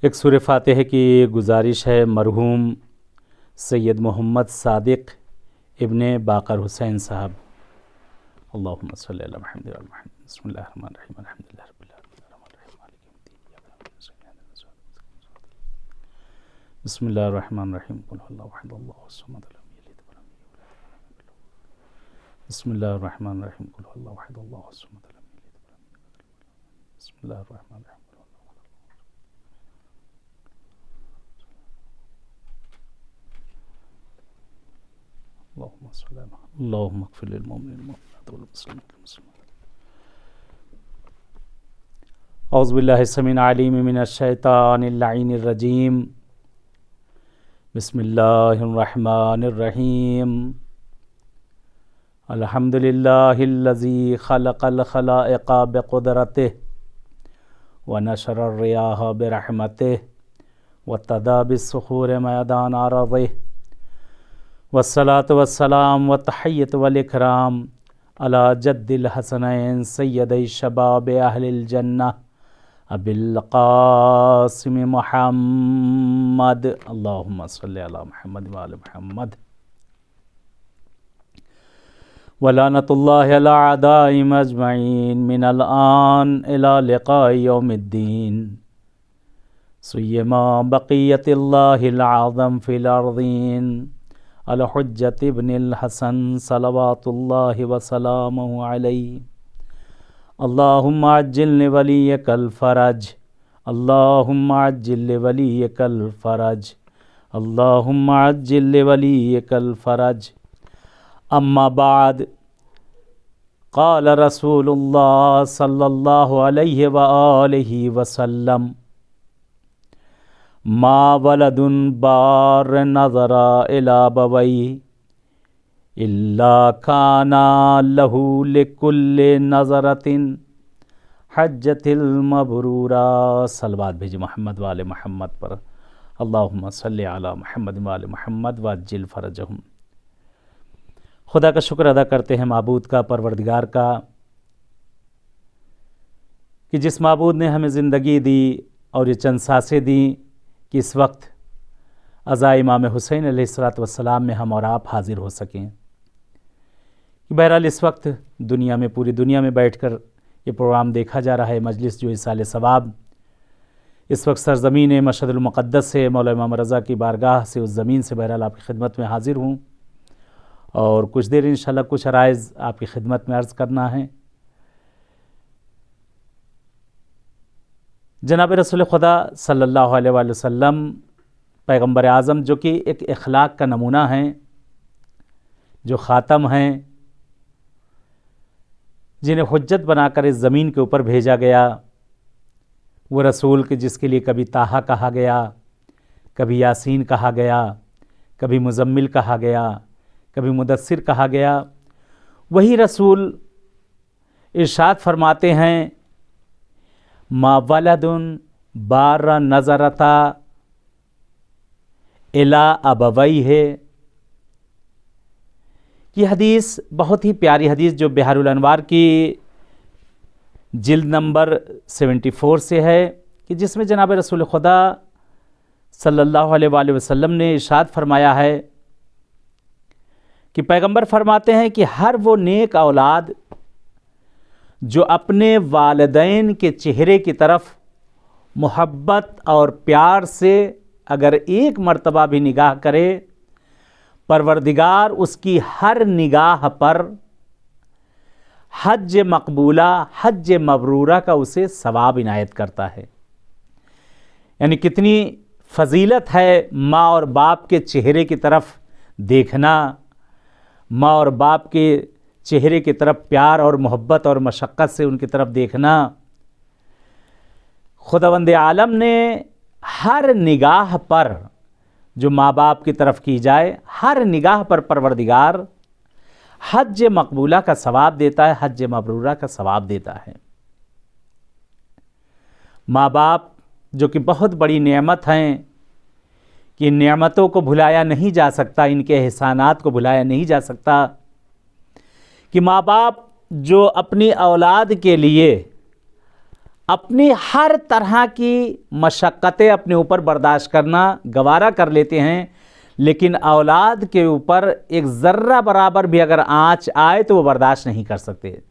एक सूरह फातिहा की गुजारिश है मरहूम सैयद मोहम्मद सादिक इब्ने बाकर हुसैन साहब। अल्लाहुम्मा सल्ली अला मुहम्मद व अला मुहम्मद। बिस्मिल्लाहिर रहमानिर रहीम। अल्हम्दुलिल्लाहि रब्बिल आलमीन अर्रहमानिर रहीम मालिकि यौमिद्दीन। बिस्मिल्लाहिर रहमानिर रहीम। कुल हुवल्लाहु अहद अल्लाहुस समद लम यलिद व लम यूलद व लम यकुल lahu कुफुवन अहद। बिस्मिल्लाहिर रहमानिर रहीम। कुल हुवल्लाहु अहद अल्लाहुस समद लम यलिद व लम यूलद व लम यकुल lahu कुफुवन अहद। बिस्मिल्लाहिर रहमानिर रहीम। अल्लाहुम्मा इग़फिर लिल मुमिनीन वल मुमिनात वल मुस्लिमीन वल मुस्लिमात। औज़ु बिल्लाहि समीउल अलीम मिनश शैतानिर लईनिर रजीम। बिस्मिल्लाहिर रहमानिर रहीम। अल्हम्दुलिल्लाहिल्लज़ी खलक़ल खलाइक़ बिक़ुदरतिहि व नशरर रियाह बिरहमतिहि व तदा बिस्सुखूरि मैदान अरज़िहि वस्सलातु वस्सलाम व तहिय्यत वल इकराम अला जद्दिल हसनैन सय्यदै शबाब अहलिल जन्नह अबिल क़ासिम मुहम्मद। अल्लाहुम्मा सल्लि अला मुहम्मद व आलि मुहम्मद। व लानतुल्लाहि अला अदाइहिम अजमईन मिनल आन इला लिक़ाइ यौमिद्दीन। सुय्यमा बक़ियतिल्लाहिल आज़म फिल अर्ज़ीन अल हुज्जत इब्निल हसन सलवातुल्लाहि व सलामुहु अलैहि। अल्लाहुम्मा अज्जिल लिवलिय्यकल फ़रज। अल्लाहुम्मा अज्जिल लिवलिय्यकल फ़रज। अल्लाहुम्मा अज्जिल लिवलिय्यकल फ़रज। अम्मा बाद क़ाल रसूलुल्लाह सल्लल्लाहु अलैहि व आलिहि वसल्लम मा वलदुन बार नज़रा इला बवैहि इल्ला काना लहू लिकुल्लि नज़रतिन हज्जतिल मबरूरा। सलवात भेजी मोहम्मद वाले मोहम्मद पर। अल्लाहुम्मा सल्लि अला मुहम्मद वाले मोहम्मद वअज्जिल फ़रजहुम। खुदा का शुक्र अदा करते हैं, माबूद का, परवरदिगार का, कि जिस माबूद ने हमें ज़िंदगी दी और ये चंद सांसें दी कि इस वक्त अज़ा इमाम हुसैन अलैहिस्सलातु वस्सलाम में हम और आप हाज़िर हो सकें। बहरहाल इस वक्त दुनिया में, पूरी दुनिया में बैठकर ये प्रोग्राम देखा जा रहा है, मजलिस जो इसाले सवाब इस वक्त सरज़मीन मशहदुल मुक़द्दस से मौला इमाम रज़ा की बारगाह से, उस ज़मीन से बहरहाल आपकी खिदमत में हाज़िर हूँ और कुछ देर इंशाअल्लाह कुछ अराइज़ आपकी खिदमत में अर्ज़ करना है। जनाब रसूल खुदा सल्लल्लाहु अलैहि वसल्लम पैगम्बर आज़म, जो कि एक इखलाक का नमूना हैं, जो ख़ातम हैं, जिन्हें हुज्जत बनाकर इस ज़मीन के ऊपर भेजा गया, वो रसूल के जिसके लिए कभी ताहा कहा गया, कभी यासीन कहा गया, कभी मुज़म्मिल कहा गया, कभी मुदस्सिर कहा गया, वही रसूल इरशाद फरमाते हैं मा वलदुन बार नज़रता इला अबवैहि। ये हदीस बहुत ही प्यारी हदीस जो बिहारुल अनवार की जिल्द नंबर 74 से है, कि जिसमें जनाब रसूल खुदा सल्लल्लाहु अलैहि वसल्लम ने इरशाद फरमाया है कि पैगंबर फरमाते हैं कि हर वो नेक औलाद जो अपने वालिदैन के चेहरे की तरफ मोहब्बत और प्यार से अगर एक मर्तबा भी निगाह करे, परवरदिगार उसकी हर निगाह पर हज मकबूला, हज मबरूरा का उसे सवाब इनायत करता है। यानी कितनी फ़जीलत है माँ और बाप के चेहरे की तरफ देखना, माँ और बाप के चेहरे की तरफ प्यार और मोहब्बत और मशक्क़त से उनकी तरफ देखना। खुदावंद आलम ने हर निगाह पर जो माँ बाप की तरफ की जाए, हर निगाह पर परवरदिगार हज मकबूला का सवाब देता है, हज मबरूरा का सवाब देता है। माँ बाप जो कि बहुत बड़ी नेमत हैं, कि नेमतों को भुलाया नहीं जा सकता, इनके एहसानात को भुलाया नहीं जा सकता, कि माँ बाप जो अपनी औलाद के लिए अपनी हर तरह की मशक्क़तें अपने ऊपर बर्दाश्त करना गवारा कर लेते हैं, लेकिन औलाद के ऊपर एक ज़र्रा बराबर भी अगर आँच आए तो वो बर्दाश्त नहीं कर सकते,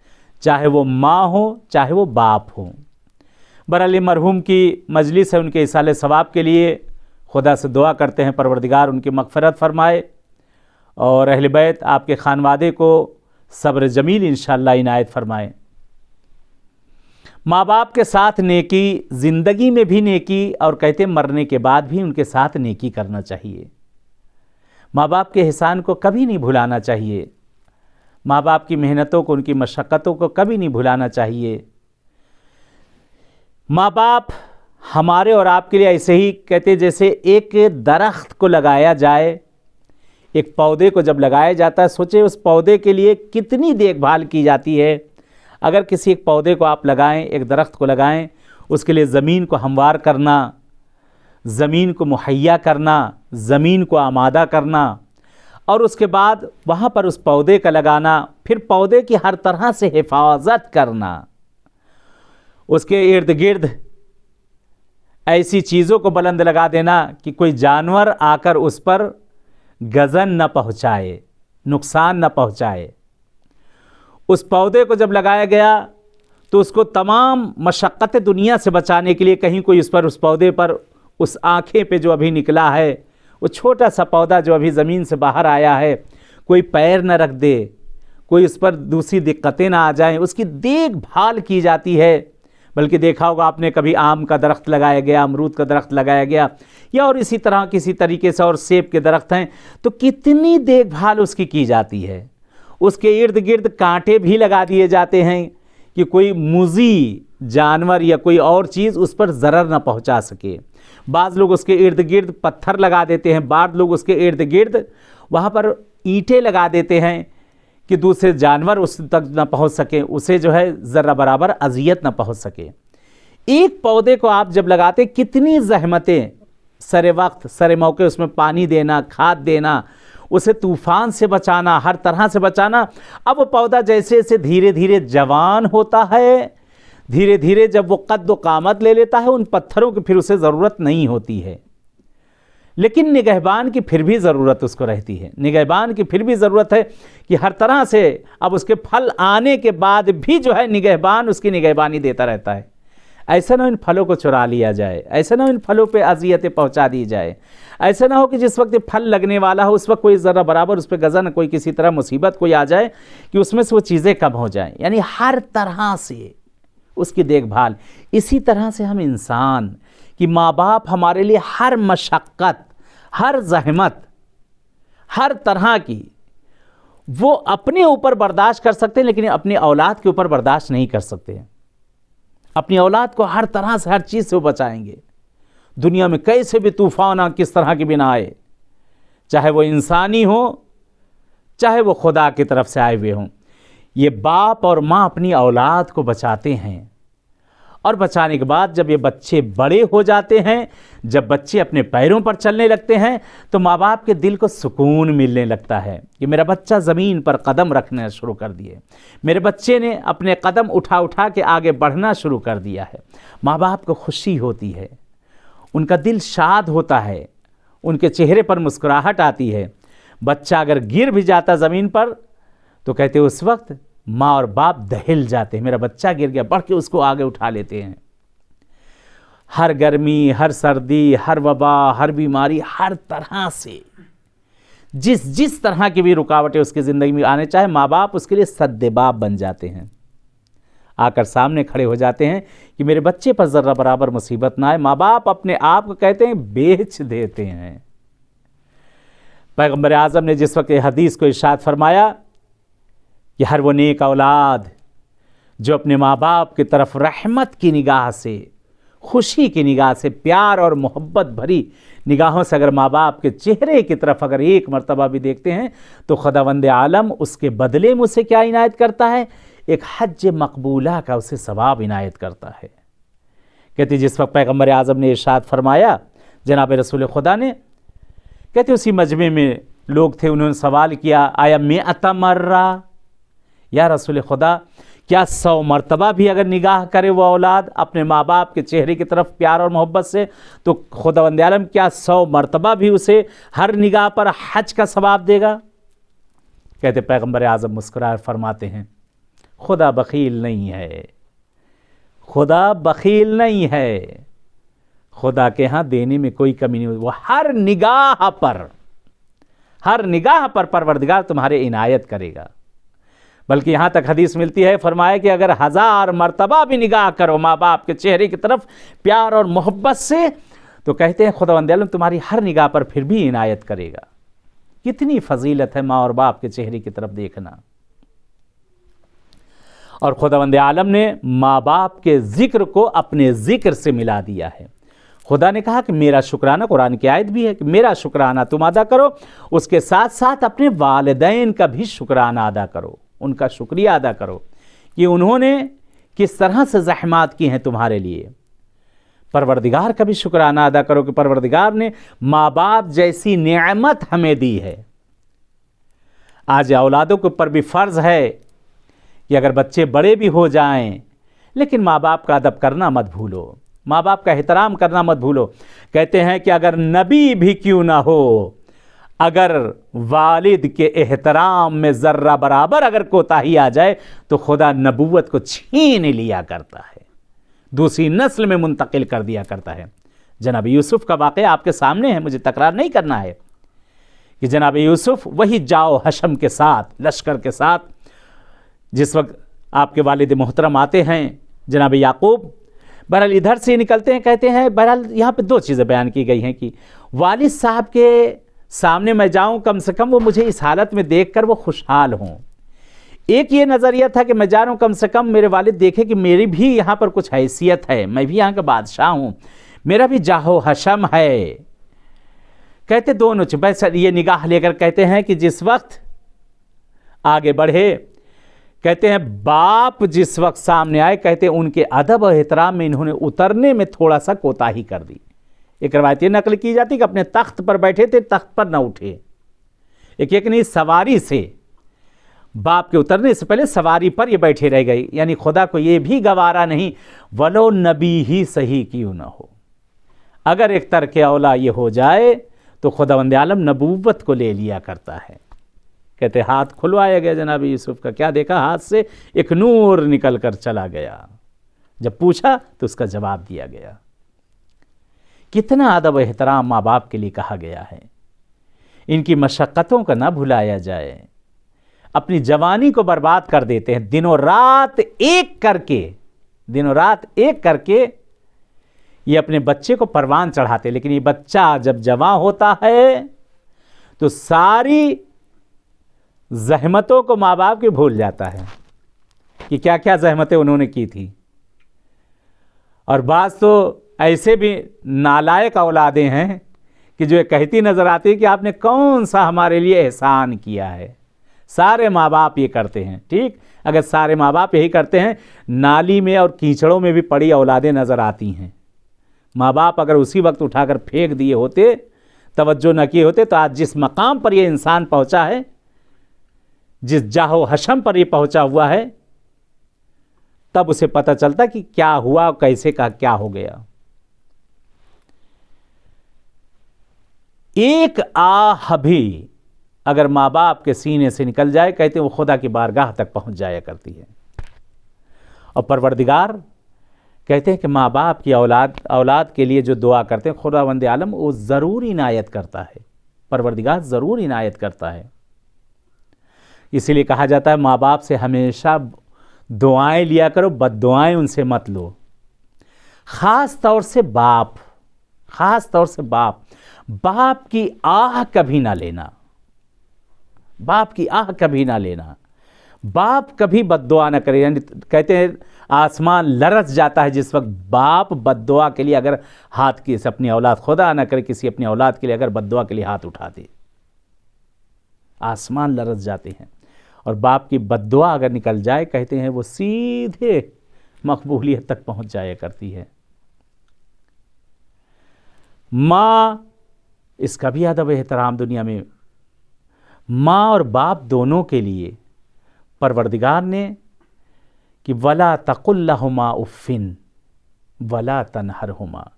चाहे वो माँ हो चाहे वो बाप हो। बहरहाल मरहूम की मजलिस है, उनके इसाले सवाब के लिए खुदा से दुआ करते हैं परवरदिगार उनकी मग़फ़िरत फ़रमाए और अहले बैत आपके खानवादे को सब्र जमील इंशाअल्लाह इनायत फ़रमाए। माँ बाप के साथ नेकी, ज़िंदगी में भी नेकी और कहते मरने के बाद भी उनके साथ नेकी करना चाहिए। माँ बाप के एहसान को कभी नहीं भुलाना चाहिए, माँ बाप की मेहनतों को, उनकी मशक्क़तों को कभी नहीं भुलाना चाहिए। माँ बाप हमारे और आपके लिए ऐसे ही कहते जैसे एक दरख्त को लगाया जाए, एक पौधे को जब लगाया जाता है, सोचे उस पौधे के लिए कितनी देखभाल की जाती है। अगर किसी एक पौधे को आप लगाएं, एक दरख्त को लगाएं, उसके लिए ज़मीन को हमवार करना, ज़मीन को मुहैया करना, ज़मीन को आमादा करना और उसके बाद वहाँ पर उस पौधे का लगाना, फिर पौधे की हर तरह से हिफाजत करना, उसके इर्द गिर्द ऐसी चीज़ों को बुलंद लगा देना कि कोई जानवर आकर उस पर गज़न न पहुँचाए, नुकसान न पहुँचाए। उस पौधे को जब लगाया गया तो उसको तमाम मशक्क़त दुनिया से बचाने के लिए कहीं कोई उस पौधे पर उस आँखें पे जो अभी निकला है, वो छोटा सा पौधा जो अभी ज़मीन से बाहर आया है, कोई पैर न रख दे, कोई उस पर दूसरी दिक्कतें ना आ जाएं, उसकी देखभाल की जाती है। बल्कि देखा होगा आपने, कभी आम का दरख्त लगाया गया, अमरूद का दरख्त लगाया गया या और इसी तरह किसी तरीके से, और सेब के दरख्त हैं तो कितनी देखभाल उसकी की जाती है। उसके इर्द गिर्द कांटे भी लगा दिए जाते हैं कि कोई मुज़ी जानवर या कोई और चीज़ उस पर ज़रर न पहुंचा सके। बाज़ लोग उसके इर्द गिर्द पत्थर लगा देते हैं, बाज़ लोग उसके इर्द गिर्द वहाँ पर ईंटें लगा देते हैं कि दूसरे जानवर उस तक न पहुँच सके, उसे जो है ज़र्रा बराबर अजियत न पहुँच सके। एक पौधे को आप जब लगाते कितनी ज़हमतें, सरे वक्त सरे मौके उसमें पानी देना, खाद देना, उसे तूफ़ान से बचाना, हर तरह से बचाना। अब वो पौधा जैसे जैसे धीरे धीरे जवान होता है, धीरे धीरे जब वो कद व कामत ले लेता है, उन पत्थरों की फिर उसे ज़रूरत नहीं होती है, लेकिन निगहबान की फिर भी ज़रूरत उसको रहती है। निगहबान की फिर भी ज़रूरत है कि हर तरह से अब उसके फल आने के बाद भी जो है निगहबान उसकी निगहबानी देता रहता है। ऐसा ना हो इन फलों को चुरा लिया जाए, ऐसा ना हो इन फलों पे अजियतें पहुंचा दी जाए, ऐसा ना हो कि जिस वक्त ये फल लगने वाला हो उस वक्त कोई ज़रा बराबर उस पर गज़न, कोई किसी तरह मुसीबत कोई आ जाए कि उसमें से वो चीज़ें कम हो जाएं। यानी हर तरह से उसकी देखभाल। इसी तरह से हम इंसान कि माँ बाप हमारे लिए हर मशक्क़त, हर ज़हमत, हर तरह की वो अपने ऊपर बर्दाश्त कर सकते हैं, लेकिन अपनी औलाद के ऊपर बर्दाश्त नहीं कर सकते। अपनी औलाद को हर तरह से, हर चीज़ से वो बचाएंगे। दुनिया में कैसे भी तूफ़ान किस तरह के भी ना आए, चाहे वो इंसानी हो चाहे वो खुदा की तरफ से आए हुए हों, ये बाप और माँ अपनी औलाद को बचाते हैं। और बचाने के बाद जब ये बच्चे बड़े हो जाते हैं, जब बच्चे अपने पैरों पर चलने लगते हैं, तो माँ बाप के दिल को सुकून मिलने लगता है कि मेरा बच्चा ज़मीन पर कदम रखना शुरू कर दिए, मेरे बच्चे ने अपने कदम उठा उठा के आगे बढ़ना शुरू कर दिया है। माँ बाप को खुशी होती है, उनका दिल शाद होता है, उनके चेहरे पर मुस्कुराहट आती है। बच्चा अगर गिर भी जाता ज़मीन पर तो कहते उस वक्त माँ और बाप दहल जाते हैं, मेरा बच्चा गिर गया, बढ़ के उसको आगे उठा लेते हैं। हर गर्मी, हर सर्दी, हर वबा, हर बीमारी, हर तरह से जिस तरह की भी रुकावटें उसकी ज़िंदगी में आने चाहे, माँ बाप उसके लिए सद्देबाप बन जाते हैं, आकर सामने खड़े हो जाते हैं कि मेरे बच्चे पर ज़र्रा बराबर मुसीबत ना आए। माँ बाप अपने आप को कहते हैं बेच देते हैं। पैगम्बर आज़म ने जिस वक्त हदीस को इरशाद फरमाया कि हर वो नेक औलाद जो अपने माँ बाप की तरफ रहमत की निगाह से, खुशी की निगाह से, प्यार और मोहब्बत भरी निगाहों से अगर माँ बाप के चेहरे की तरफ अगर एक मर्तबा भी देखते हैं तो खुदावंद आलम उसके बदले में उसे क्या इनायत करता है? एक हज मकबूला का उसे सवाब इनायत करता है। कहते जिस वक्त पैगम्बर आज़म ने इरशाद फरमाया, जनाब रसूल खुदा ने, कहते उसी मजमे में लोग थे, उन्होंने सवाल किया, आया में अतमर्रा, या रसूल खुदा क्या 100 मरतबा भी अगर निगाह करे वो औलाद अपने माँ बाप के चेहरे की तरफ प्यार और मोहब्बत से, तो खुदावंद आलम क्या 100 मरतबा भी उसे हर निगाह पर हज का सवाब देगा? कहते पैगंबर आज़म मुस्कुराए फरमाते हैं, खुदा बखील नहीं है, खुदा बखील नहीं है, खुदा के यहाँ देने में कोई कमी नहीं। वो हर निगाह पर परवरदिगार तुम्हारे इनायत करेगा। बल्कि यहाँ तक हदीस मिलती है, फरमाया कि अगर 1000 मरतबा भी निगाह करो माँ बाप के चेहरे की तरफ प्यार और मोहब्बत से, तो कहते हैं खुदावंद आलम तुम्हारी हर निगाह पर फिर भी इनायत करेगा। कितनी फजीलत है माँ और बाप के चेहरे की तरफ देखना। और खुदावंद आलम ने माँ बाप के जिक्र को अपने जिक्र से मिला दिया है। खुदा ने कहा कि मेरा शुक्राना, कुरान की आयत भी है कि मेरा शुक्राना तुम अदा करो, उसके साथ साथ अपने वालिदैन का भी शुक्राना अदा करो, उनका शुक्रिया अदा करो कि उन्होंने किस तरह से ज़हमात की हैं तुम्हारे लिए। परवरदिगार का भी शुक्राना अदा करो कि परवरदिगार ने माँ बाप जैसी नेमत हमें दी है। आज औलादों के ऊपर भी फ़र्ज़ है कि अगर बच्चे बड़े भी हो जाएं, लेकिन माँ बाप का अदब करना मत भूलो, माँ बाप का एहतराम करना मत भूलो। कहते हैं कि अगर नबी भी क्यों ना हो, अगर वालिद के एहतराम में ज़र्रा बराबर अगर कोताही आ जाए तो खुदा नबूवत को छीन लिया करता है, दूसरी नस्ल में मुंतकिल कर दिया करता है। जनाब यूसुफ का वाक़या आपके सामने है, मुझे तकरार नहीं करना है कि जनाब यूसुफ वही जाओ हशम के साथ, लश्कर के साथ, जिस वक्त आपके वालिद मोहतरम आते हैं जनाब याकूब, बहरहाल इधर से निकलते हैं। कहते हैं बहरहाल यहाँ पे 2 चीज़ें बयान की गई हैं कि वालिद साहब के सामने मैं जाऊँ, कम से कम वो मुझे इस हालत में देखकर वो खुशहाल हों। एक ये नज़रिया था कि मैं जा रहा हूँ, कम से कम मेरे वालिद देखे कि मेरी भी यहाँ पर कुछ हैसियत है, मैं भी यहाँ का बादशाह हूँ, मेरा भी जाहो हशम है। कहते दोनों बस ये निगाह लेकर कहते हैं कि जिस वक्त आगे बढ़े, कहते हैं बाप जिस वक्त सामने आए, कहते हैं उनके अदब और एहतराम में इन्होंने उतरने में थोड़ा सा कोताही कर दी। एक रवायत ये नकल की जाती कि अपने तख्त पर बैठे थे, तख्त पर न उठे, एक नहीं सवारी से, बाप के उतरने से पहले सवारी पर ये बैठे रह गए। यानी खुदा को ये भी गवारा नहीं, वलो नबी ही सही क्यों ना हो, अगर एक तरके औला ये हो जाए तो खुदावंद आलम नबूवत को ले लिया करता है। कहते हाथ खुलवाया गया जनाब यूसुफ का, क्या देखा, हाथ से एक नूर निकल कर चला गया। जब पूछा तो उसका जवाब दिया गया। कितना अदब एहतराम माँ बाप के लिए कहा गया है। इनकी मशक्क़तों का ना भुलाया जाए। अपनी जवानी को बर्बाद कर देते हैं, दिनों रात एक करके ये अपने बच्चे को परवान चढ़ाते। लेकिन ये बच्चा जब जवां होता है तो सारी ज़हमतों को माँ बाप के भूल जाता है कि क्या क्या ज़हमतें उन्होंने की थी। और बाज़ तो ऐसे भी नालायक औलादें हैं कि जो ये कहती नज़र आती है कि आपने कौन सा हमारे लिए एहसान किया है। सारे माँ बाप ये करते हैं, ठीक, अगर सारे माँ बाप यही करते हैं, नाली में और कीचड़ों में भी पड़ी औलादें नज़र आती हैं। माँ बाप अगर उसी वक्त उठाकर फेंक दिए होते, तवज्जो न किए होते, तो आज जिस मकाम पर ये इंसान पहुँचा है, जिस जाहो हशम पर ये पहुँचा हुआ है, तब उसे पता चलता कि क्या हुआ, कैसे का क्या हो गया। एक आह भी अगर माँ बाप के सीने से निकल जाए, कहते हैं वो खुदा की बारगाह तक पहुंच जाया करती है। और परवरदिगार कहते हैं कि माँ बाप की औलाद के लिए जो दुआ करते हैं, खुदावंद आलम वो ज़रूर इनायत करता है, परवरदिगार ज़रूर इनायत करता है। इसीलिए कहा जाता है माँ बाप से हमेशा दुआएं लिया करो, बद्दुआएं उनसे मत लो। ख़ास तौर से बाप की आह कभी ना लेना, बाप की आह कभी ना लेना। बाप कभी बद्दुआ ना करे। यानी कहते हैं आसमान लरस जाता है जिस वक्त बाप बद्दुआ के लिए अगर हाथ की अपनी औलाद, खुदा ना करे किसी अपनी औलाद के लिए अगर बद्दुआ के लिए हाथ उठा दे, आसमान लरस जाते हैं। और बाप की बद्दुआ अगर निकल जाए, कहते हैं वो सीधे मकबूलियत तक पहुंच जाया करती है। माँ, इसका भी अदब एहतराम दुनिया में, माँ और बाप दोनों के लिए परवरदिगार ने कि वला तकुल्लहुमा उफ़िन वला तनहरहुमा।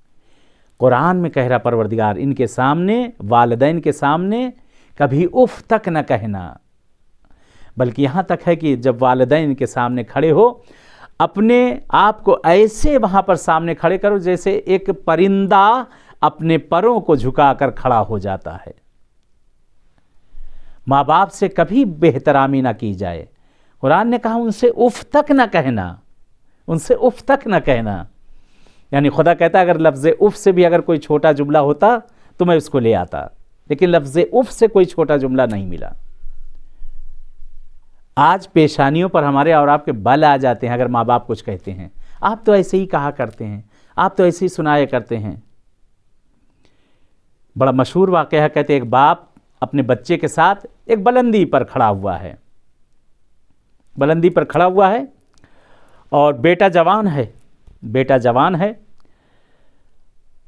कुरान में कह रहा परवरदिगार, इनके सामने, वालिदैन के सामने कभी उफ़ तक न कहना। बल्कि यहाँ तक है कि जब वालिदैन के सामने खड़े हो, अपने आप को ऐसे वहाँ पर सामने खड़े करो जैसे एक परिंदा अपने परों को झुकाकर खड़ा हो जाता है। माँ बाप से कभी बेहतरामी ना की जाए। कुरान ने कहा उनसे उफ़ तक ना कहना, उनसे उफ़ तक ना कहना। यानी खुदा कहता अगर लफ्ज़ उफ़ से भी अगर कोई छोटा जुमला होता तो मैं उसको ले आता, लेकिन लफ्ज़ उफ़ से कोई छोटा जुमला नहीं मिला। आज पेशानियों पर हमारे और आपके बल आ जाते हैं अगर माँ बाप कुछ कहते हैं। आप तो ऐसे ही कहा करते हैं, आप तो ऐसे ही सुनाया करते हैं। बड़ा मशहूर वाक़या है, कहते एक बाप अपने बच्चे के साथ एक बुलंदी पर खड़ा हुआ है, बुलंदी पर खड़ा हुआ है और बेटा जवान है, बेटा जवान है।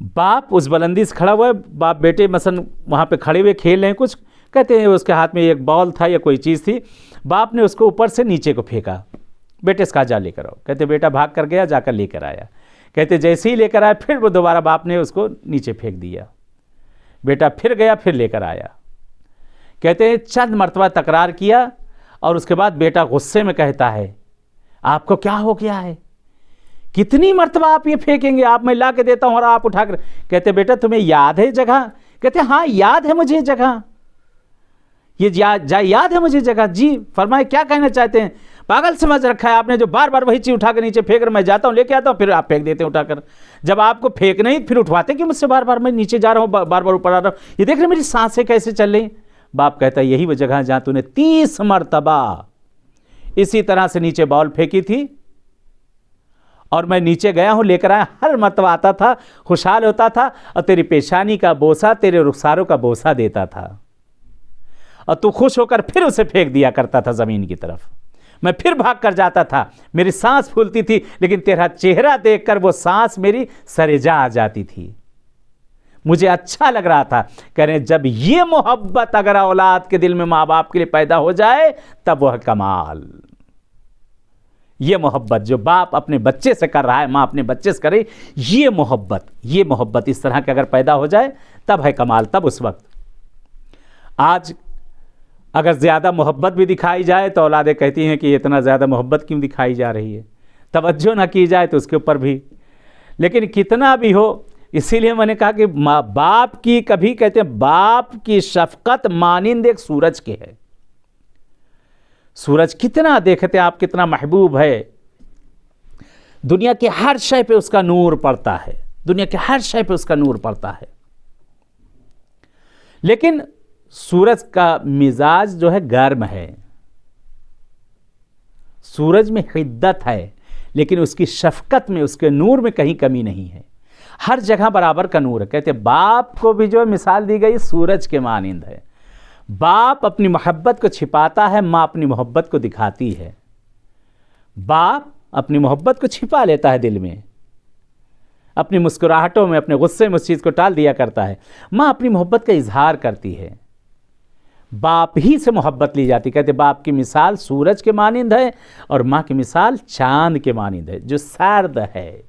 बाप उस बुलंदी से खड़ा हुआ है, बाप बेटे मसलन वहाँ पे खड़े हुए खेल रहे हैं कुछ, कहते हैं उसके हाथ में एक बॉल था या कोई चीज़ थी, बाप ने उसको ऊपर से नीचे को फेंका, बेटे इसका जा लेकर आओ। कहते बेटा भाग कर गया, जाकर लेकर आया। कहते जैसे ही लेकर आया फिर वो दोबारा बाप ने उसको नीचे फेंक दिया। बेटा फिर गया, फिर लेकर आया। कहते हैं चंद मरतबा तकरार किया और उसके बाद बेटा गुस्से में कहता है आपको क्या हो गया है, कितनी मरतबा आप ये फेंकेंगे, आप मैं ला के देता हूँ और आप उठाकर। कहते बेटा तुम्हें याद है जगह? कहते हाँ याद है मुझे जगह, ये याद है मुझे जगह। जी फरमाए क्या कहना चाहते हैं? पागल समझ रखा है आपने जो बार बार वही चीज़ उठाकर नीचे फेंक रहे, मैं जाता हूँ लेके आता हूँ फिर आप फेंक देते हैं उठाकर। जब आपको फेंक नहीं फिर उठवाते कि मुझसे बार बार मैं नीचे जा रहा हूँ, बार बार ऊपर आ रहा हूँ, ये देख रहे मेरी सांसें कैसे चल रही। बाप कहता है यही वो जगह जहाँ तूने 30 मरतबा इसी तरह से नीचे बॉल फेंकी थी और मैं नीचे गया हूँ लेकर आया, हर मरतबा आता था, खुशहाल होता था और तेरी पेशानी का बोसा, तेरे रुखसारों का बोसा देता था और तू खुश होकर फिर उसे फेंक दिया करता था ज़मीन की तरफ। मैं फिर भाग कर जाता था, मेरी सांस फूलती थी, लेकिन तेरा चेहरा देखकर वो सांस मेरी सरेजा आ जाती थी, मुझे अच्छा लग रहा था। कह रहे जब ये मोहब्बत अगर औलाद के दिल में माँ बाप के लिए पैदा हो जाए तब वह कमाल। ये मोहब्बत जो बाप अपने बच्चे से कर रहा है, माँ अपने बच्चे से करे, ये मोहब्बत इस तरह के अगर पैदा हो जाए तब है कमाल। तब उस वक्त आज अगर ज़्यादा मोहब्बत भी दिखाई जाए तो औलादें कहती हैं कि इतना ज़्यादा मोहब्बत क्यों दिखाई जा रही है, तवज्जो ना की जाए तो उसके ऊपर भी। लेकिन कितना भी हो, इसीलिए मैंने कहा कि माँ बाप की, कभी कहते हैं बाप की शफकत मानिंद एक सूरज के है। सूरज कितना देखते आप, कितना महबूब है, दुनिया के हर शय पे उसका नूर पड़ता है, दुनिया के हर शय पे उसका नूर पड़ता है। लेकिन सूरज का मिजाज जो है गर्म है, सूरज में हिद्दत है, लेकिन उसकी शफकत में, उसके नूर में कहीं कमी नहीं है, हर जगह बराबर का नूर है। कहते बाप को भी जो मिसाल दी गई सूरज के मानिंद है। बाप अपनी मोहब्बत को छिपाता है, माँ अपनी मोहब्बत को दिखाती है। बाप अपनी मोहब्बत को छिपा लेता है दिल में, अपनी मुस्कुराहटों में, अपने गुस्से में उस चीज़ को टाल दिया करता है। माँ अपनी मोहब्बत का इजहार करती है, बाप ही से मोहब्बत ली जाती। कहते बाप की मिसाल सूरज के मानिंद है और माँ की मिसाल चांद के मानिंद है, जो सर्द है,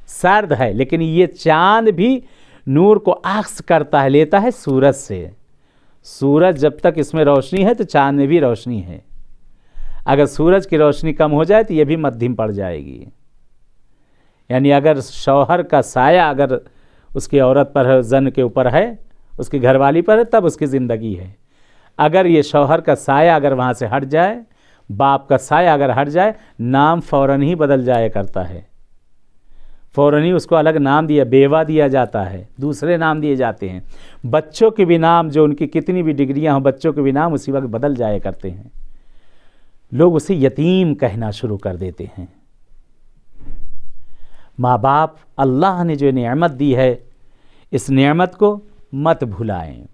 सर्द है, लेकिन ये चांद भी नूर को अक्स करता है, लेता है सूरज से। सूरज जब तक इसमें रोशनी है तो चांद में भी रोशनी है, अगर सूरज की रोशनी कम हो जाए तो ये भी मध्यम पड़ जाएगी। यानी अगर शौहर का साया अगर उसकी औरत पर है, जन के ऊपर है, उसकी घरवाली पर है, तब उसकी ज़िंदगी है। अगर ये शौहर का साया अगर वहाँ से हट जाए, बाप का साया अगर हट जाए, नाम फ़ौरन ही बदल जाया करता है, फ़ौरन ही उसको अलग नाम दिया, बेवा दिया जाता है, दूसरे नाम दिए जाते हैं। बच्चों के भी नाम, जो उनकी कितनी भी डिग्रियां हों, बच्चों के भी नाम उसी वक्त बदल जाया करते हैं। लोग उसे यतीम कहना शुरू कर देते हैं। माँ बाप अल्लाह ने जो नेमत दी है, इस नेमत को मत भुलाएं।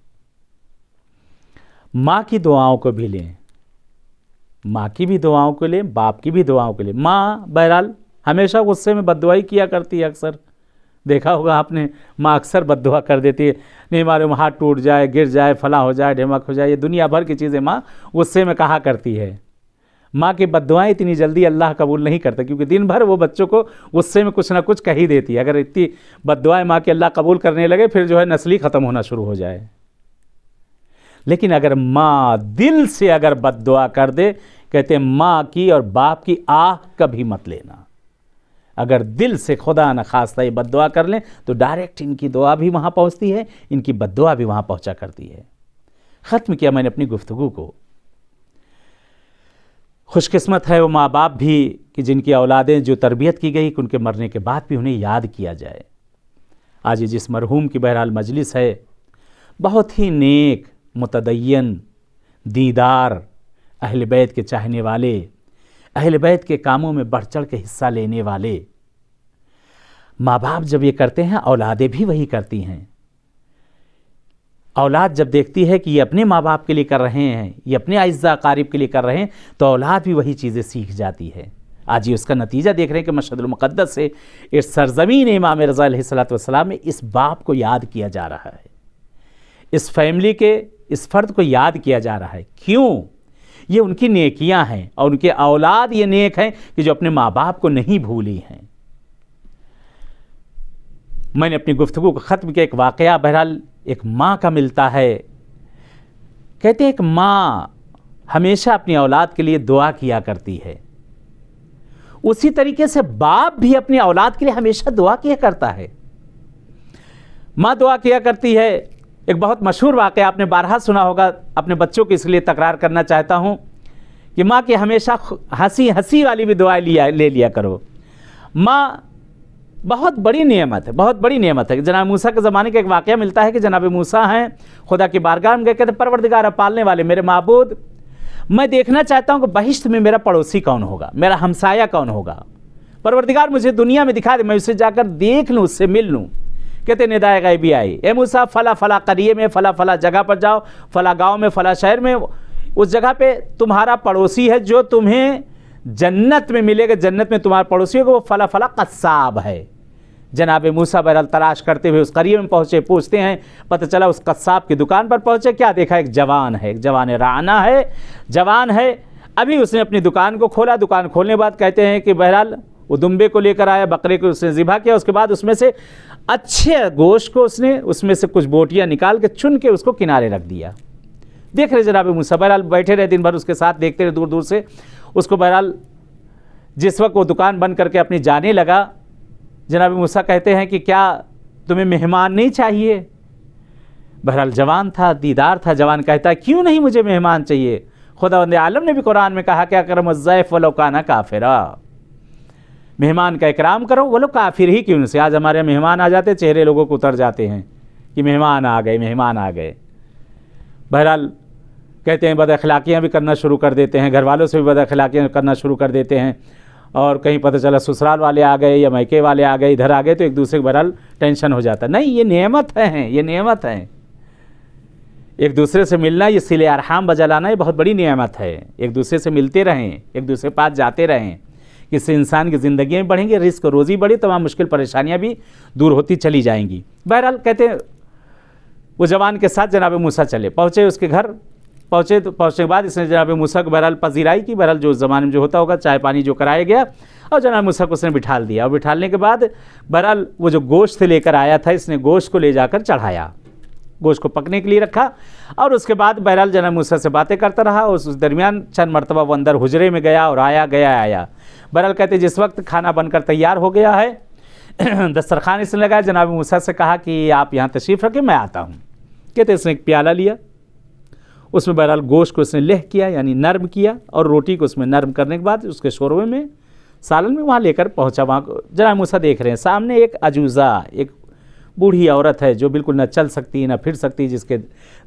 माँ की दुआओं को भी लें, माँ की भी दुआओं को लें, बाप की भी दुआओं को लें। माँ बहरहाल हमेशा गुस्से में बद्दुआई किया करती है, अक्सर देखा होगा आपने, माँ अक्सर बद्दुआ कर देती है, नहीं मालूम हाथ टूट जाए, गिर जाए, फला हो जाए, ढेमक हो जाए, ये दुनिया भर की चीज़ें माँ गुस्से में कहा करती है। माँ की बद्दुआएं इतनी जल्दी अल्लाह कबूल नहीं करता, क्योंकि दिन भर वो बच्चों को गुस्से में कुछ ना कुछ कह ही देती है। अगर इतनी बद्दुआएं माँ की अल्लाह कबूल करने लगे, फिर जो है नस्ल ही ख़त्म होना शुरू हो जाए। लेकिन अगर माँ दिल से अगर बद्दुआ कर दे, कहते हैं माँ की और बाप की आह कभी मत लेना। अगर दिल से खुदा न खास्ता ये बद्दुआ कर लें तो डायरेक्ट इनकी दुआ भी वहाँ पहुँचती है, इनकी बद्दुआ भी वहाँ पहुँचा करती है। ख़त्म किया मैंने अपनी गुफ्तगू को। खुशकिस्मत है वो माँ बाप भी कि जिनकी औलादें जो तरबियत की गई कि उनके मरने के बाद भी उन्हें याद किया जाए। आज ये जिस मरहूम की बहरहाल मजलिस है, बहुत ही नेक, मुतदय्यन, दीदार, अहल बैत के चाहने वाले, अहल बैत के कामों में बढ़ चढ़ के हिस्सा लेने वाले माँ बाप जब ये करते हैं, औलादें भी वही करती हैं। औलाद जब देखती है कि ये अपने माँ बाप के लिए कर रहे हैं, ये अपने अज़्ज़ा क़ारिब के लिए कर रहे हैं, तो औलाद भी वही चीज़ें सीख जाती है। आज ये उसका नतीजा देख रहे हैं कि मशहदुल मुक़द्दस से इस सरज़मीन इमाम रज़ा अलैहिस्सलातु वस्सलाम में इस बाप को याद किया जा रहा है, इस फैमिली के इस फ़र्द को याद किया जा रहा है। क्यों? ये उनकी नेकियां हैं और उनके औलाद ये नेक हैं कि जो अपने माँ बाप को नहीं भूली हैं। मैंने अपनी गुफ्तगू को ख़त्म किया एक वाक़या बहरहाल एक माँ का मिलता है। कहते हैं एक माँ हमेशा अपनी औलाद के लिए दुआ किया करती है, उसी तरीके से बाप भी अपनी औलाद के लिए हमेशा दुआ किया करता है। माँ दुआ किया करती है। एक बहुत मशहूर वाक़या आपने बारहा सुना होगा, अपने बच्चों को इसलिए तकरार करना चाहता हूँ कि माँ की हमेशा हंसी वाली भी दुआएं ले लिया करो। माँ बहुत बड़ी नेमत है, बहुत बड़ी नेमत है। जनाब मूसा के ज़माने का एक वाक़या मिलता है कि जनाब मूसा हैं, खुदा की बारगाह में गए, कहते परवरदिगार पालने वाले मेरे माबूद, मैं देखना चाहता हूँ कि बहिश्त में मेरा पड़ोसी कौन होगा, मेरा हमसाया कौन होगा। परवरदिगार मुझे दुनिया में दिखा दे, मैं उससे जाकर देख लूँ, उससे मिल लूँ। कहते निदाए गैबी आई, ए मूसा फ़ला फ़ला करिए में, फ़ला फ़ला जगह पर जाओ, फ़ला गाँव में, फ़ला शहर में, उस जगह पे तुम्हारा पड़ोसी है जो तुम्हें जन्नत में मिलेगा, जन्नत में तुम्हारा पड़ोसी होगा, वो फ़ला फ़ला कस्साब है। जनाब मूसा बहरहाल तलाश करते हुए उस करिए में पहुँचे, पूछते हैं, पता चला उस कस्साब की दुकान पर पहुँचे। क्या देखा? एक जवान है, एक जवान राना है, जवान है। अभी उसने अपनी दुकान को खोला, दुकान खोलने के बाद कहते हैं कि बहरहाल वो दुम्बे को लेकर आया, बकरे को उसने ज़िबा किया, उसके बाद उसमें से अच्छे गोश्त को उसने उसमें से कुछ बोटियाँ निकाल के चुन के उसको किनारे रख दिया। देख रहे जनाब मूसा, बहरहाल बैठे रहे दिन भर उसके साथ, देखते रहे दूर दूर से उसको। बहरहाल जिस वक्त वो दुकान बंद करके अपनी जाने लगा, जनाब मूसा कहते हैं कि क्या तुम्हें मेहमान नहीं चाहिए? बहरहाल जवान था, दीदार था, जवान कहता है क्यों नहीं मुझे मेहमान चाहिए। खुदावंद आलम ने भी कुरान में कहा क्या करम ज़ैफ़ वलो काना काफिरा, मेहमान का इकराम करो वो लोग काफिर ही क्यों से। आज हमारे मेहमान आ जाते, चेहरे लोगों को उतर जाते हैं कि मेहमान आ गए, मेहमान आ गए। बहरहाल कहते हैं बदअखलाकियाँ भी करना शुरू कर देते हैं, घर वालों से भी बदअखलाकियाँ करना शुरू कर देते हैं, और कहीं पता चला ससुराल वाले आ गए या मैके वाले आ गए, इधर आ गए, तो एक दूसरे को बहरहाल टेंशन हो जाता है। नहीं, ये नेमत है, ये नेमत है। एक दूसरे से मिलना, ये सिले अरहाम बजा लाना, ये बहुत बड़ी नेमत है। एक दूसरे से मिलते रहें, एक दूसरे के पास जाते रहें, इससे इंसान की ज़िंदगी में बढ़ेंगे, रिस्क रोज़ी बढ़ी, तमाम मुश्किल परेशानियाँ भी दूर होती चली जाएंगी। बहरहाल कहते हैं वो जवान के साथ जनाब मूसा चले, पहुँचे उसके घर, पहुँचे तो पहुँचने के बाद इसने जनाब मूसा को बहरहाल पजीराई की, बहरहाल जो ज़माने में जो होता होगा चाय पानी जो कराया गया, और जनाब मूसा को उसने बिठाल दिया। और बिठालने के बाद बहरहाल वो जो गोश्त लेकर आया था, इसने गोश्त को ले जाकर चढ़ाया, गोश्त को पकने के लिए रखा, और उसके बाद बहरहाल जनाब मूसा से बातें करता रहा। उस दरमियान चंद मरतबा वो अंदर हुजरे में गया और आया गया आया। बहरहाल कहते जिस वक्त खाना बनकर तैयार हो गया है, दस्तरखान इसने लगाया, जनाब मूसा से कहा कि आप यहाँ तशरीफ़ रखें, मैं आता हूँ। कहते इसने एक प्याला लिया, उसमें बहरहाल गोश्त को उसने लेह किया, यानी नरम किया, और रोटी को उसमें नरम करने के बाद उसके शोरबे में, सालन में वहाँ लेकर पहुँचा। वहाँ जनाब मूसा देख रहे हैं सामने एक अजूज़ा, एक बूढ़ी औरत है जो बिल्कुल न चल सकती न फिर सकती, जिसके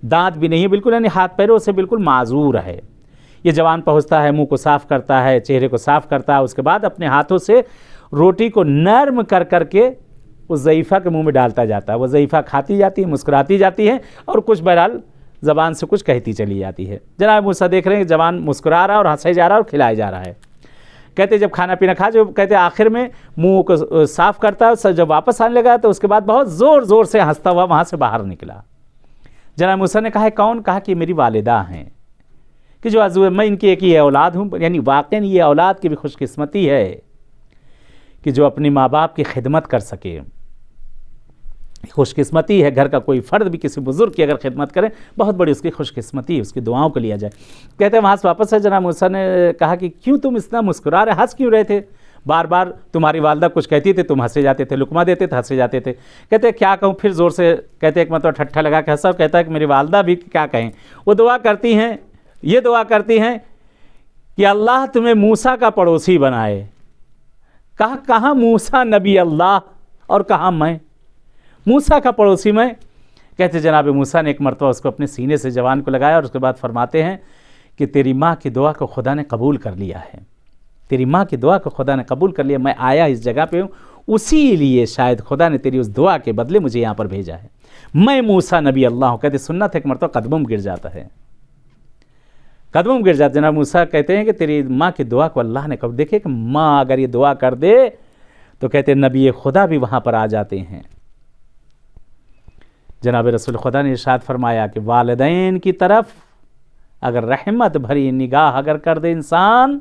दांत भी नहीं है, बिल्कुल यानी हाथ पैरों से बिल्कुल माजूर है। ये जवान पहुँचता है, मुंह को साफ़ करता है, चेहरे को साफ़ करता है, उसके बाद अपने हाथों से रोटी को नरम कर करके उस ज़ईफ़ा के मुंह में डालता जाता है। वो ज़ईफ़ा खाती जाती है, मुस्कुराती जाती है, और कुछ बहरहाल ज़बान से कुछ कहती चली जाती है। जनाब मूसा देख रहे हैं जवान मुस्कुरा रहा है और हंसे जा रहा है और खिलाया जा रहा है। कहते जब खाना पीना खा, जो कहते आखिर में मुंह को साफ़ करता है, जब वापस आने लगा तो उसके बाद बहुत ज़ोर ज़ोर से हंसता हुआ वहाँ से बाहर निकला। जनाब मूसा ने कहा कौन? कहा कि मेरी वालिदा हैं। कि जो आज मैं इनकी एक ही औलाद हूँ, यानी वाकई ये औलाद की भी खुशकिस्मती है कि जो अपने माँ बाप की खिदमत कर सके। खुशकिस्मती है, घर का कोई फ़र्द भी किसी बुज़ुर्ग की अगर खिदमत करे, बहुत बड़ी उसकी खुशकिस्मती है, उसकी दुआओं को लिया जाए। कहते हैं वहाँ से वापस है जनाब मूसा ने कहा कि क्यों तुम इतना मुस्कुरा रहे, हंस क्यों रहे थे? बार बार तुम्हारी वालदा कुछ कहती थी, तुम हंसे जाते थे, लुकमा देते थे, हंसे जाते थे। कहते हैं क्या कहूँ, फिर ज़ोर से कहते एक मतलब ठट्ठा लगा के हंसा। कहता है कि मेरी वालदा भी क्या कहें, वो दुआ करती हैं, ये दुआ करती हैं कि अल्लाह तुम्हें मूसा का पड़ोसी बनाए। कहाँ मूसा नबी अल्लाह और कहाँ मैं, मूसा का पड़ोसी मैं। कहते जनाब मूसा ने एक मरतबा उसको अपने सीने से जवान को लगाया और उसके बाद फरमाते हैं कि तेरी माँ की दुआ को खुदा ने कबूल कर लिया है, तेरी माँ की दुआ को खुदा ने कबूल कर लिया। मैं आया इस जगह पे हूँ, उसी लिए शायद खुदा ने तेरी उस दुआ के बदले मुझे यहाँ पर भेजा है। मैं मूसा नबी अल्लाह हूँ। कहते सुन्नत है एक मरतबा कदमों में गिर जाता है, कदमों में गिर जाता। जनाब मूसा कहते हैं कि तेरी माँ की दुआ को अल्लाह ने कबूल। देखिए कि माँ अगर ये दुआ कर दे तो कहते नबी खुदा भी वहाँ पर आ जाते हैं। जनाब रसूल खुदा ने इरशाद फरमाया कि वालिदैन की तरफ अगर रहमत भरी निगाह अगर कर दे इंसान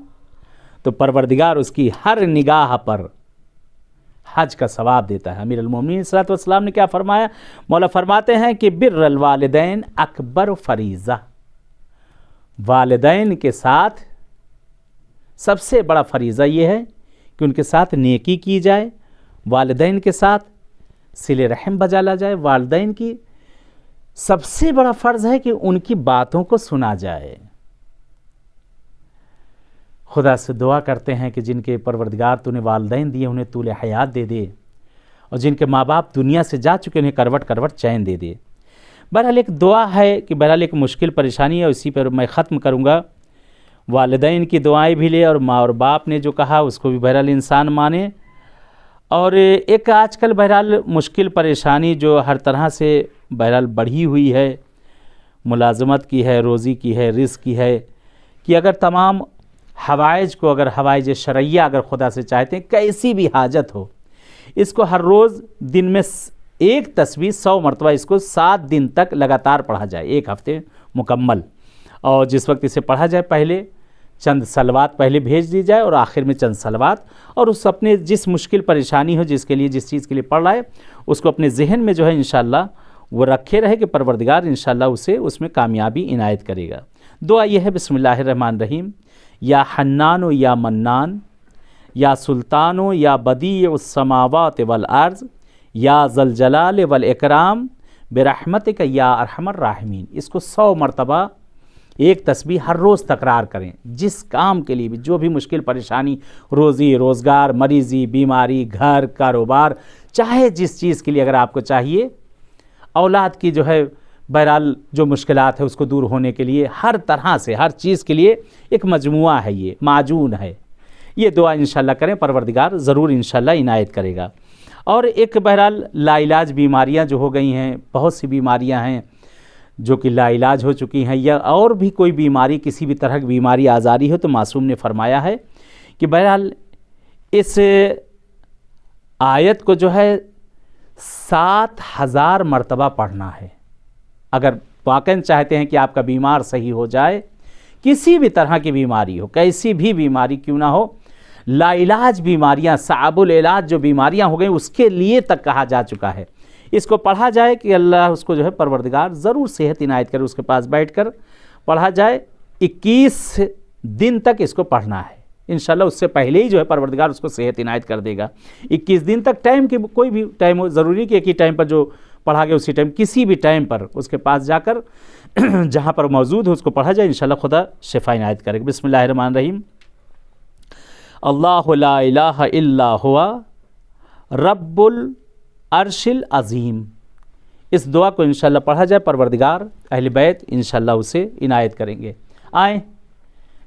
तो परवरदिगार उसकी हर निगाह पर हज का सवाब देता है। अमीर अल-मोमिनीन सल्लल्लाहु अलैहि वसल्लम ने क्या फरमाया? मौला फरमाते हैं कि बिर्रुल वालिदैन अकबर फरीज़ा, वालिदैन के साथ सबसे बड़ा फरीज़ा ये है कि उनके साथ नेकी की जाए, वालिदैन के साथ सिले रहम बजाला जाए। वालिदैन की सबसे बड़ा फ़र्ज़ है कि उनकी बातों को सुना जाए। खुदा से दुआ करते हैं कि जिनके परवरदिगार तूने वालिदैन दिए उन्हें तूले हयात दे दे, और जिनके माँ बाप दुनिया से जा चुके उन्हें करवट करवट चैन दे दे। बहरहाल एक दुआ है कि बहरहाल एक मुश्किल परेशानी है, इसी पर मैं ख़त्म करूँगा। वालिदैन की दुआएं भी ले और माँ और बाप ने जो कहा उसको भी बहरहाल इंसान माने। और एक आजकल बहरहाल मुश्किल परेशानी जो हर तरह से बहरहाल बढ़ी हुई है, मुलाजमत की है, रोज़ी की है, रिज़्क़ की है, कि अगर तमाम हवाइज को अगर हवाइज शरइया अगर खुदा से चाहते हैं कैसी भी हाजत हो, इसको हर रोज़ दिन में एक तस्बीह 100 मरतबा इसको 7 दिन तक लगातार पढ़ा जाए, एक हफ्ते मुकम्मल। और जिस वक्त इसे पढ़ा जाए पहले चंद सलवात पहले भेज दी जाए और आखिर में चंद सलवात, और उस अपने जिस मुश्किल परेशानी हो जिसके लिए जिस चीज़ के लिए पढ़ रहा है उसको अपने जहन में जो है इंशाअल्लाह वो रखे रहे कि परवरदिगार इंशाअल्लाह उसे उसमें कामयाबी इनायत करेगा। दुआ यह है बिस्मिल्लाहिर्रहमानिर्रहीम, या हन्नानो या मन्नान या सुल्तानो या बदीउस समावात वल अर्ज़ या ज़ल जलाल वल इकराम बिरहमतिक या अरहमर राहिमीन। इसको 100 मरतबा एक तस्बीह हर रोज़ तकरार करें। जिस काम के लिए भी जो भी मुश्किल परेशानी, रोज़ी रोज़गार, मरीज़ी, बीमारी, घर, कारोबार, चाहे जिस चीज़ के लिए अगर आपको चाहिए, औलाद की जो है बहरहाल जो मुश्किलात है उसको दूर होने के लिए, हर तरह से हर चीज़ के लिए एक मजमुआ है, ये माजून है। ये दुआ इंशाअल्लाह करें, परवरदिगार ज़रूर इंशाअल्लाह इनायत करेगा। और एक बहरहाल लाइलाज बीमारियां जो हो गई हैं, बहुत सी बीमारियां हैं जो कि लाइलाज हो चुकी हैं, या और भी कोई बीमारी किसी भी तरह की बीमारी आज़ारी हो, तो मासूम ने फरमाया है कि बहरहाल इस आयत को जो है 7000 मरतबा पढ़ना है। अगर वाकई चाहते हैं कि आपका बीमार सही हो जाए, किसी भी तरह की बीमारी हो, कैसी भी बीमारी क्यों ना हो, लाइलाज बीमारियां, साबुल इलाज जो बीमारियां हो गई उसके लिए तक कहा जा चुका है। इसको पढ़ा जाए कि अल्लाह उसको जो है परवरदिगार ज़रूर सेहत इनायत करे। उसके पास बैठकर पढ़ा जाए, 21 दिन तक इसको पढ़ना है इंशाअल्लाह। उससे पहले ही जो है परवरदिगार उसको सेहत इनायत कर देगा। 21 दिन तक, टाइम की कोई भी टाइम हो, ज़रूरी कि एक ही टाइम पर जो पढ़ा गया उसी टाइम, किसी भी टाइम पर उसके पास जाकर जहाँ पर मौजूद हो उसको पढ़ा जाए, इंशाअल्लाह खुदा शिफा इनायत करेगा। बिस्मिल्लाहिर्रहमानिर्रहीम, अल्लाहु ला इलाहा इल्ला हुवा रब्बुल अर्शिल अज़ीम। इस दुआ को इंशाअल्लाह पढ़ा जाए, परवरदिगार अहले बैत इंशाअल्लाह उसे इनायत करेंगे। आए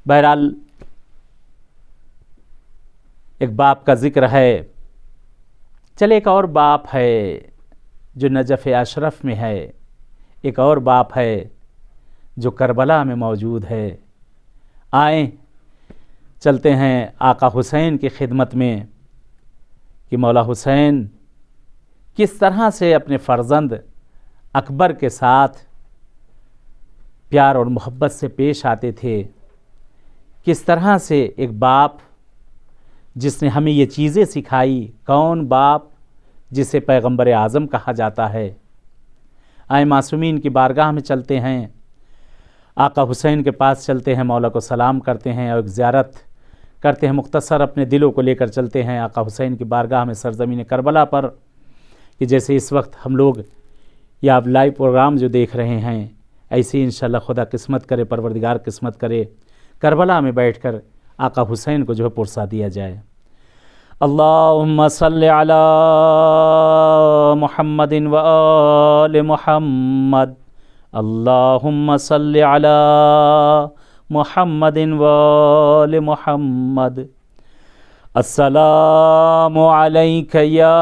बहरहाल एक बाप का ज़िक्र है, चले एक और बाप है जो नजफ़ अशरफ में है, एक और बाप है जो करबला में मौजूद है। आए चलते हैं आका हुसैन की खिदमत में कि मौला हुसैन किस तरह से अपने फ़र्जंद अकबर के साथ प्यार और मोहब्बत से पेश आते थे। किस तरह से एक बाप जिसने हमें ये चीज़ें सिखाई, कौन बाप जिसे पैगंबर आज़म कहा जाता है। आए मासूमीन की बारगाह में चलते हैं, आका हुसैन के पास चलते हैं, मौला को सलाम करते हैं और एक ज़ियारत करते हैं। मुख्तसर अपने दिलों को लेकर चलते हैं आका हुसैन की बारगाह में सरज़मीन करबला पर, कि जैसे इस वक्त हम लोग या आप लाइव प्रोग्राम जो देख रहे हैं, ऐसे ही इंशाअल्लाह खुदा किस्मत करे, परवरदिगार किस्मत करे, करबला में बैठकर आका हुसैन को जो है पुरसा दिया जाए। अल्लाहुम्मा सल्लि अला मुहम्मदिन व आले मुहम्मद, अल्लाहुम्मा सल्लि अला मुहम्मदिन व आले मुहम्मद। अस्सलामु अलैका या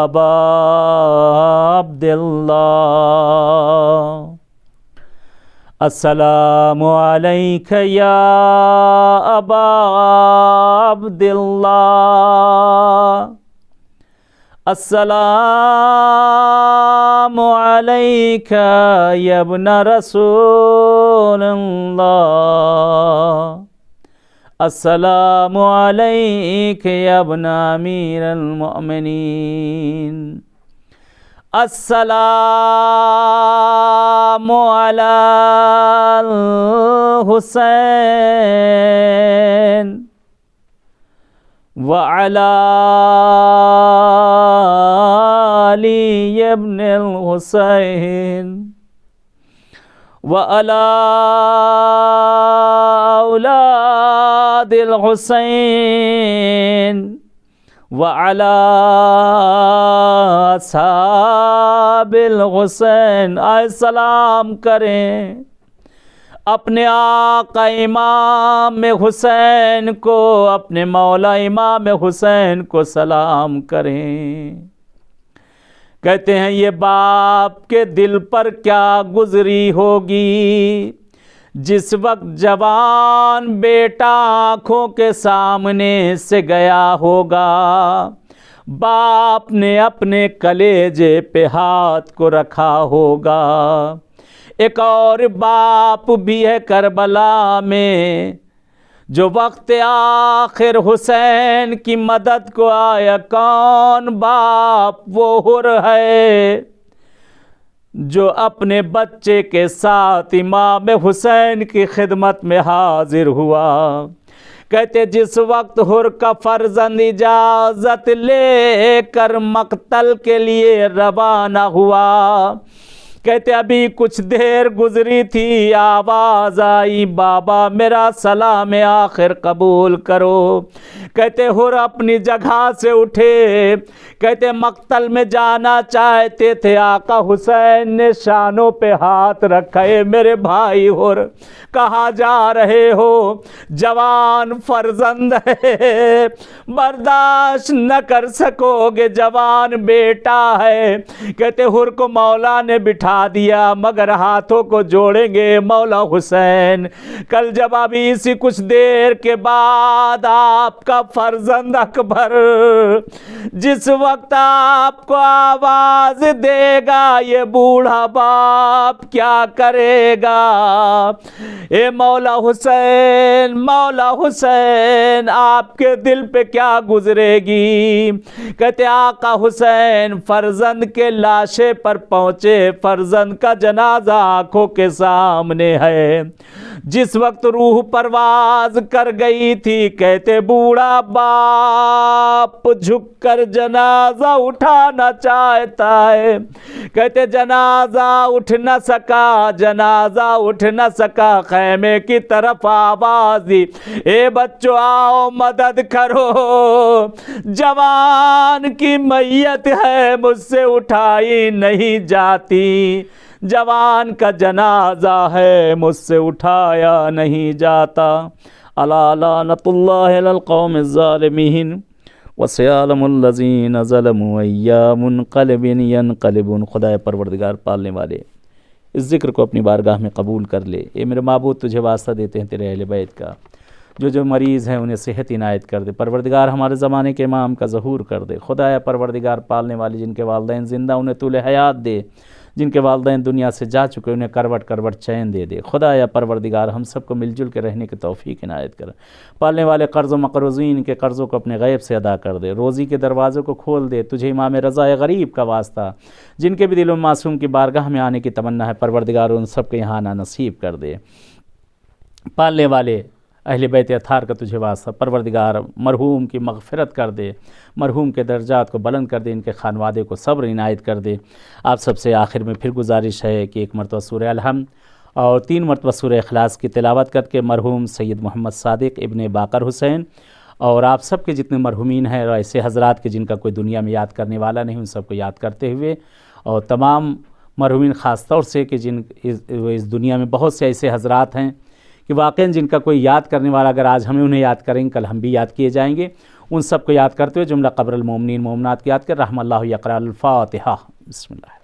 अबा अब्दिल्लाह, अस्सलामु अलैका या अबा अब्दिल्लाह, अस्सलामु अलैका या इब्न रसूलल्लाह, अस्सलामु अलैका या इब्न अमीरुल मुमिनीन, अस्सलामु अलल हुसैन व अला अली इब्नुल हुसैन व अला औलादिल हुसैन व अला असहाबिल हुसैन। आए सलाम करें अपने आका इमाम हुसैन को, अपने मौला इमाम हुसैन को सलाम करें। कहते हैं ये बाप के दिल पर क्या गुजरी होगी जिस वक्त जवान बेटा आँखों के सामने से गया होगा। बाप ने अपने कलेजे पे हाथ को रखा होगा। एक और बाप भी है करबला में जो वक्त आखिर हुसैन की मदद को आया। कौन बाप? वो हुर है जो अपने बच्चे के साथ इमाम हुसैन की खिदमत में हाजिर हुआ। कहते जिस वक्त हुर का फर्जंद इजाज़त लेकर मक्तल के लिए रवाना हुआ, कहते अभी कुछ देर गुजरी थी, आवाज़ आई बाबा मेरा सलाम आखिर कबूल करो। कहते हुर अपनी जगह से उठे, कहते मक्तल में जाना चाहते थे। आका हुसैन ने शानों पे हाथ रखे, मेरे भाई हुर कहाँ जा रहे हो? जवान फर्जंद है, बर्दाश्त न कर सकोगे, जवान बेटा है। कहते हुर को मौला ने बिठा दिया, मगर हाथों को जोड़ेंगे मौला हुसैन। कल जब अभी इसी कुछ देर के बाद आपका फर्जंद अकबर जिस वक्त आपको आवाज देगा, ये बूढ़ा बाप क्या करेगा? ए मौला हुसैन, मौला हुसैन आपके दिल पे क्या गुजरेगी? कहते आका हुसैन फर्जंद के लाशे पर पहुंचे, फर्जंद का जनाजा आंखों के सामने है। जिस वक्त रूह परवाज कर गई थी, कहते बूढ़ा बाप झुककर जनाजा उठाना चाहता है। कहते जनाजा उठ न सका, जनाजा उठ न सका। खैमे की तरफ आवाज दी, ए बच्चों आओ मदद करो, जवान की मैयत है मुझसे उठाई नहीं जाती, जवान का जनाजा है मुझसे उठाया नहीं जाता। अला लानतुल्लाहि अलल कौमिज़ ज़ालिमीन व सयअलमुल लज़ीना ज़लमू अय्यामुनक़लिबिन यनक़लिबून। खुदाए परवरदिगार पालने वाले, इस ज़िक्र को अपनी बारगाह में कबूल कर ले। ए मेरे माबूद तुझे वास्ता देते हैं तेरे अहले बैत का, जो मरीज़ हैं उन्हें सेहत इनायत कर दे। परवरदिगार हमारे ज़माने के इमाम का ज़हूर कर दे। खुदाया परवरदिगार पालने वाले जिनके वालिदैन ज़िंदा, उन्हें तूले हयात दे। जिनके वालिदैन दुनिया से जा चुके उन्हें करवट करवट चैन दे दे। खुदा या परवरदिगार हम सबको मिलजुल के रहने की तौफीक इनायत कर। पालने वाले कर्ज़ मक़रूज़ीन के कर्ज़ों को अपने गैब से अदा कर दे। रोज़ी के दरवाज़ों को खोल दे। तुझे इमाम रज़ा गरीब का वास्ता, जिनके भी दिलों में मासूम की बारगाह में आने की तमन्ना है, परवरदिगार उन सब के यहाँ आना नसीब कर दे। पालने वाले अहले बैत अथार का तुझे वास्ता, परवरदिगार मरहूम की मग़फ़िरत कर दे, मरहूम के दर्जात को बुलंद कर दे, इनके खानवादे को सब्र इनायत कर दे। आप सबसे आखिर में फिर गुजारिश है कि एक मरतबा सूरह अलहम्द और 3 मरतबा सूरह इखलास की तिलावत करके मरहूम सैयद मोहम्मद सादिक इब्ने बाकर हुसैन और आप सब के जितने मरहूमीन हैं और ऐसे हज़रात के जिनका कोई दुनिया में याद करने वाला नहीं, उन सबको याद करते हुए, और तमाम मरहूमीन ख़ास तौर से कि जिन इस दुनिया में बहुत से ऐसे हज़रात हैं कि वाक़ई जिनका कोई याद करने वाला, अगर आज हमें उन्हें याद करेंगे कल हम भी याद किए जाएंगे। उन सब को याद करते हुए जुमला क़ब्रुल मोमिनीन मोमिनात की याद कर रहमल्लाहु यक़रा अल फ़ातिहा। बिस्मिल्लाह।